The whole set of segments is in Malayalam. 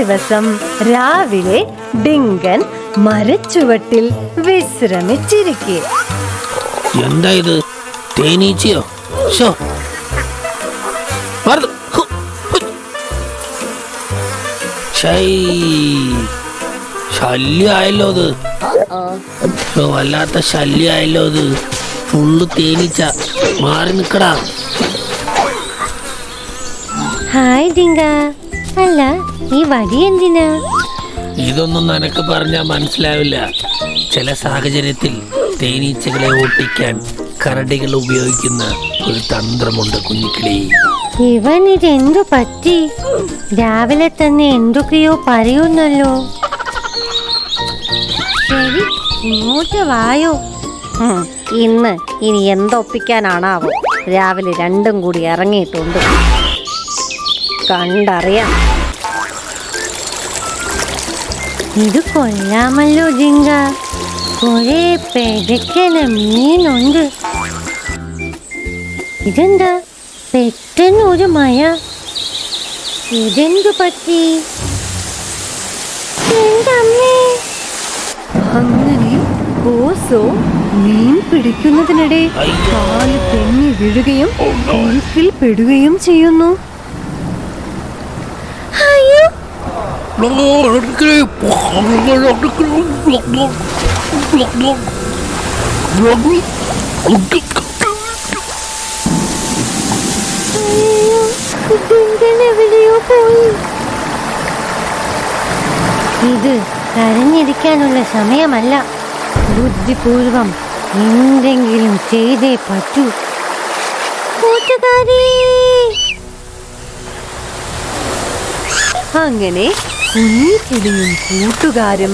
ദിവസം രാവിലെ ഡിങ്കൻ മരച്ചുവട്ടിൽ വിശ്രമിച്ചിരിക്കെ. എന്താ ഇത്, തേനീച്ചയോ? ശല്യായല്ലോ ഇത്, വല്ലാത്ത ശല്യായല്ലോ ഇത്. ഫുള്ള് തേനീച്ച, മാറി നിക്കടാ. ഹായ് ഡിങ്ക, അല്ല ഈ വടി എന്തിനാ? ഇതൊന്നും നിനക്ക് പറഞ്ഞാ മനസ്സിലാവില്ല. ചില സാഹചര്യത്തിൽ തേനീച്ചകളെ ഓട്ടിക്കാൻ കരടികൾ ഉപയോഗിക്കുന്ന ഒരു തന്ത്രമുണ്ട് കുഞ്ഞിക്കിളി. ഇവൻ ഇതെന്തു പറ്റി? രാവിലെ തന്നെ എന്തൊക്കെയോ പറയുന്നല്ലോ. ശരി, ഇങ്ങോട്ട് വായോ. ഇനി എന്തൊപ്പിക്കാനാണാവോ? രാവിലെ രണ്ടും കൂടി ഇറങ്ങിയിട്ടുണ്ട്, കണ്ടറിയാം. ഇത് കൊള്ളാമല്ലോ ജിങ്ക, കുറെ പെടക്കന മീനുണ്ട്. ഇതെന്താ പെട്ടെന്ന് ഒരു മഴ? ഇതെന്തു പറ്റി? അങ്ങനെ ഓസോ മീൻ പിടിക്കുന്നതിനിടെ കാല് തെന്നി വീഴുകയും കുരുക്കിൽ പെടുകയും ചെയ്യുന്നു. അയ്യോ, എവിടെയോ പോയി. ഇത് കരഞ്ഞിരിക്കാനുള്ള സമയമല്ല. ബുദ്ധിപൂർവം എന്തെങ്കിലും ചെയ്തേ പറ്റൂ. കൂട്ടുകാരി. അങ്ങനെ കുഞ്ഞിക്കിളിയും കൂട്ടുകാരും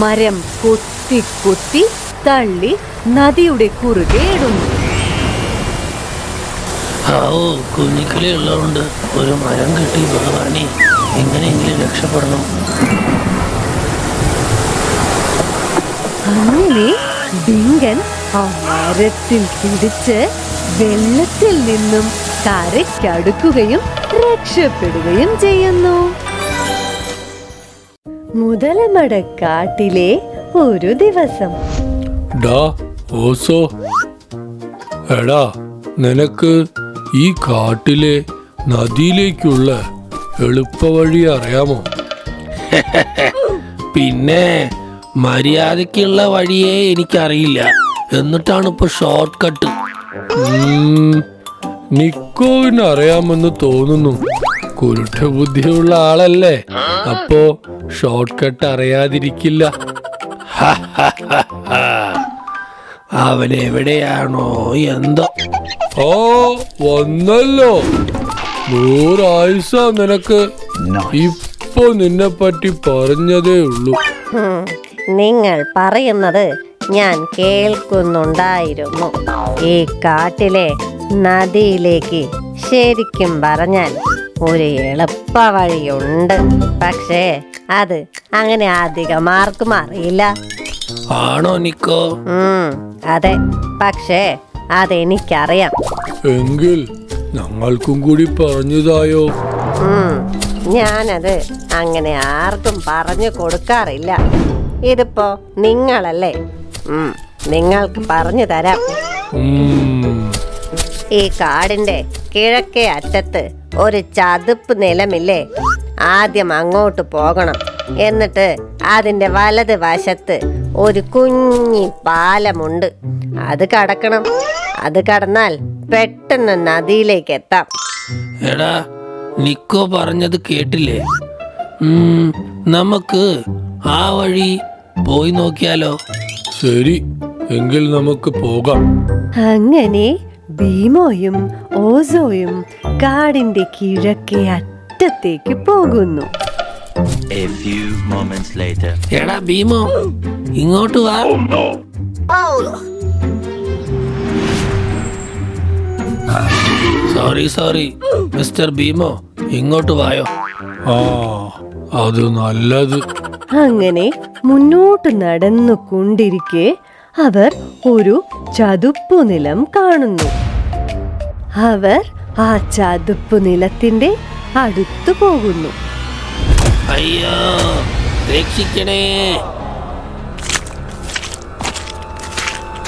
മരം കൊത്തി കൊത്തി തള്ളി നദിയുടെ കുറുകെ ഇടുന്നു. കുഞ്ഞിക്കിളി ഉള്ളതുകൊണ്ട് ഒരു മരം കിട്ടി. ഭഗവാനെ, എങ്ങനെയെങ്കിലും രക്ഷപ്പെടണം. അങ്ങനെ ഡിങ്കൻ ആ മരത്തിൽ പിടിച്ച് വെള്ളത്തിൽ നിന്നും കരയ്ക്കടുക്കുകയും രക്ഷപ്പെടുകയും ചെയ്യുന്നു. മുതലമടക്കാട്ടിലെ ഒരു ദിവസം. ഓസോ, എടാ, നിനക്ക് ഈ കാട്ടിലെ നദിയിലേക്കുള്ള എളുപ്പവഴി അറിയാമോ? പിന്നെ മര്യാദക്കുള്ള വഴിയേ എനിക്കറിയില്ല, എന്നിട്ടാണ് ഇപ്പൊ ഷോർട്ട് കട്ട്. നിക്കോവിന് അറിയാമെന്ന് തോന്നുന്നു. കുരുട്ട ബുദ്ധിയുള്ള ആളല്ലേ, അപ്പോ ഷോർട്ട് കട്ട് അറിയാതിരിക്കില്ല. അവൻ എവിടെയാണോ എന്തോ. ഓ, വന്നല്ലോ. 100 ആയുസാ നിനക്ക്. ഇപ്പൊ നിന്നെ പറ്റി പറഞ്ഞതേ ഉള്ളൂ. നിങ്ങൾ പറയുന്നത് ഞാൻ കേൾക്കുന്നുണ്ടായിരുന്നു. ഈ കാട്ടിലെ നദിയിലേക്ക് ശരിക്കും പറഞ്ഞാൽ ഒരു എളുപ്പ വഴിയുണ്ട്. പക്ഷേ അത് അങ്ങനെ അധികം ആർക്കും അറിയില്ല. ആണോ നിക്കോ? അതെ, പക്ഷേ അതെനിക്കറിയാം. എങ്കിൽ ഞങ്ങൾക്കും കൂടി പറഞ്ഞതായോ? ഞാനത് അങ്ങനെ ആർക്കും പറഞ്ഞു കൊടുക്കാറില്ല. ഇതിപ്പോ നിങ്ങളല്ലേ, നിങ്ങൾക്ക് പറഞ്ഞു തരാം. ഈ കാടിന്റെ കിഴക്കേ അറ്റത്ത് ഒരു ചതുപ്പ് നിലമില്ലേ? ആദ്യം അങ്ങോട്ട് പോകണം. എന്നിട്ട് അതിന്റെ വലത് വശത്ത് ഒരു കുഞ്ഞി പാലമുണ്ട്. അത് കടക്കണം. അത് കടന്നാൽ പെട്ടെന്ന് നദിയിലേക്ക് എത്താം. എടാ, നിക്കോ പറഞ്ഞത് കേട്ടില്ലേ? നമുക്ക് ആ വഴി പോയി നോക്കിയാലോ? ശരി, എങ്കിൽ നമുക്ക് പോകാം. അങ്ങനെ ഭീമോയും ഓസോയും കാടിന്റെ കിഴക്കേ അറ്റത്തേക്ക് പോകുന്നു. എടാ ഭീമോ, ഇങ്ങോട്ട് വാ. സോറി മിസ്റ്റർ ഭീമോ, ഇങ്ങോട്ട് വായോ. അത് നല്ലത്. അങ്ങനെ മുന്നോട്ട് നടന്നു കൊണ്ടിരിക്കെ അവർ ഒരു ചതുപ്പു നിലം കാണുന്നു. അവർ ആ ചതുപ്പു നിലത്തിന്റെ അടുത്തു പോകുന്നു. അയ്യോ രക്ഷിക്കണേ.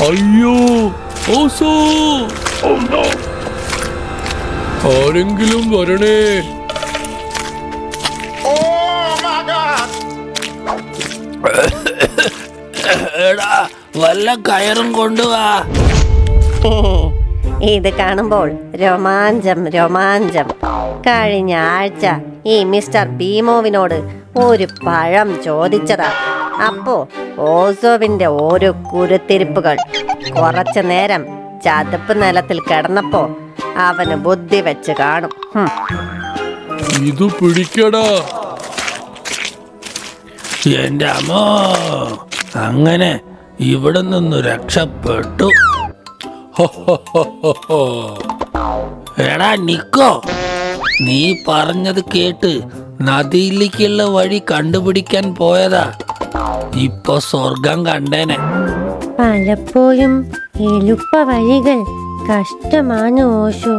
അയ്യോ ഓസോ, ആരെങ്കിലും വരണേ. എടാ വല്ല കയറും കൊണ്ടുവാ. ഇത് കാണുമ്പോൾ രോമാഞ്ചം രോമാഞ്ചം. കഴിഞ്ഞ ആഴ്ച ഈ മിസ്റ്റർ ഭീമോവിനോട് ഒരു പഴം ചോദിച്ചതാ. അപ്പോ ഓസോവിന്റെ ഓരോ കുരുത്തിരിപ്പുകൾ. കുറച്ചു നേരം ചതുപ്പ് നിലത്തിൽ കിടന്നപ്പോ അവന് ബുദ്ധി വെച്ച് കാണും. ഇത് പിടിക്കടാ. എന്റെ അമ്മോ, അങ്ങനെ ഇവിടെ നിന്ന് രക്ഷപ്പെട്ടു. എടാ നിക്കോ, നീ പറഞ്ഞത് കേട്ട് നദിയിലേക്കുള്ള വഴി കണ്ടുപിടിക്കാൻ പോയതാ. ഇപ്പൊ സ്വർഗം കണ്ടേനെ. പലപ്പോഴും എളുപ്പ വഴികൾ കഷ്ടമാണ് ഓശോ.